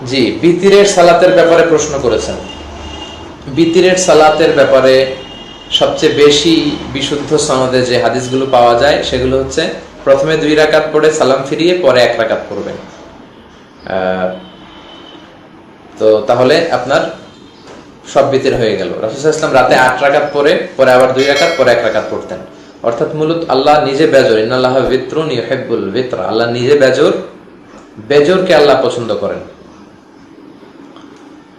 জি, বিতিরের সালাতের ব্যাপারে প্রশ্ন করেছেন। বিতিরের সালাতের ব্যাপারে সবচেয়ে বেশি বিশুদ্ধ সনদে যে হাদিসগুলো পাওয়া যায় সেগুলো হচ্ছে প্রথমে 2 রাকাত পড়ে সালাম ফিরিয়ে পরে 1 রাকাত পড়বেন। তো তাহলে আপনার সব বিতির হয়ে গেল। রাসূল সাল্লাল্লাহু আলাইহি ওয়াসাল্লাম রাতে 8 রাকাত পরে আবার 2 রাকাত পরে 1 রাকাত পড়তেন। অর্থাৎ মূলত আল্লাহ নিজে বেজর, ইন্নাল্লাহা বিত্রুন ইউহিব্বুল বিত্র, আল্লাহ নিজে বেজর, বেজরকে আল্লাহ পছন্দ করেন।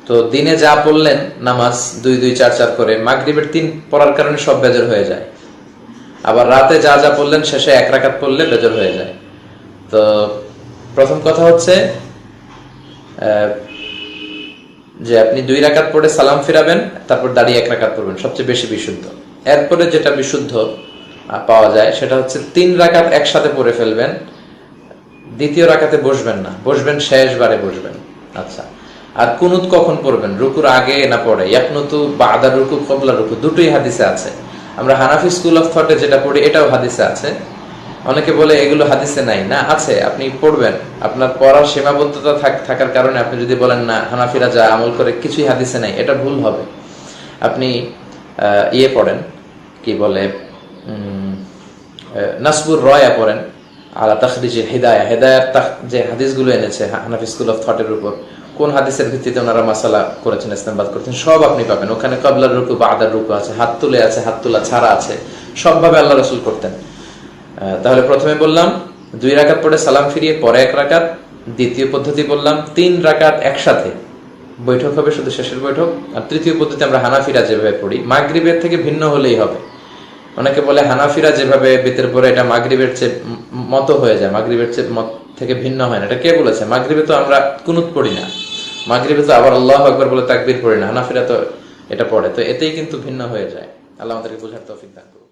তো দিনে যা পড়লেন নামাজ 2-2-4-4 করে, মাগরিবের 3 পড়ার কারণে সব বেজর হয়ে যায়। আবার রাতে যা যা পড়লেন শেষে 1 রাকাত পড়লে বেজর হয়ে যায়। তো প্রথম কথা হচ্ছে যে আপনি 2 রাকাত পড়ে সালাম ফিরাবেন, তারপর দাঁড়িয়ে 1 রাকাত পড়বেন, সবচেয়ে বেশি বিশুদ্ধ। এরপরে যেটা বিশুদ্ধ পাওয়া যায় সেটা হচ্ছে 3 রাকাত একসাথে পড়ে ফেলবেন, দ্বিতীয় রাকাতে বসবেন না, বসবেন শেষবারে বসবেন। আচ্ছা, আর কুনুত কখন পড়বেন? রুকুর আগে না পড়ে? ইয়াকনুতু বাদা রুকু ক্বাবলা রুকু, দুটোই হাদিসে আছে। আমরা হানাফি স্কুল অফ থটে যেটা পড়ি এটাও হাদিসে আছে। অনেকে বলে এগুলো হাদিসে নাই, না আছে, আপনি পড়বেন। আপনার পড়ার সীমাবদ্ধতা থাকার কারণে আপনি যদি বলেন না হানাফিরা যা আমল করে কিছুই হাদিসে নাই, এটা ভুল হবে। আপনি পড়েন, কি বলে, নাসবুর রয়া পড়েন, আলা তাখরিজে হিদায়া, হেদায়াত যে হাদিসগুলো এনেছে হানাফি স্কুল অফ থটের উপর, কোন হাদিসের ভিত্তিতে ওনারা মাসালা করেছেন, ইসলামবাদ করেছেন, সব আপনি পাবেন ওখানে। ক্বাবলার রুকু বাদার রুকু আছে, হাত তুলে আছে, হাত তোলা ছাড়া আছে, সবভাবে আল্লাহ রাসূল করতেন। তাহলে প্রথমে বললাম 2 রাকাত পড়ে সালাম ফিরিয়ে পরে 1 রাকাত। দ্বিতীয় পদ্ধতি বললাম 3 রাকাত একসাথে, বৈঠক হবে শুধু শেষের বৈঠক। আর তৃতীয় পদ্ধতি আমরা হানাফিরা যেভাবে পড়ি, মাগরিবের থেকে ভিন্ন হলেই হবে। অনেকে বলে হানাফিরা যেভাবে বিতের পরে এটা মাগরিবের চেয়ে মতো হয়ে যায়, মাগরিবের চেয়ে মত থেকে ভিন্ন হয় না। এটা কে বলেছে? মাগরিবে তো আমরা কুনুত পড়ি না, মাগরিবে তো আবার আল্লাহু আকবার বলে তাকবীর পড়ি না, হানাফিরা তো এটা পড়ে। তো এতেই কিন্তু ভিন্ন হয়ে যায়। আল্লাহ আমাদেরকে বোঝার তৌফিক দান করুন।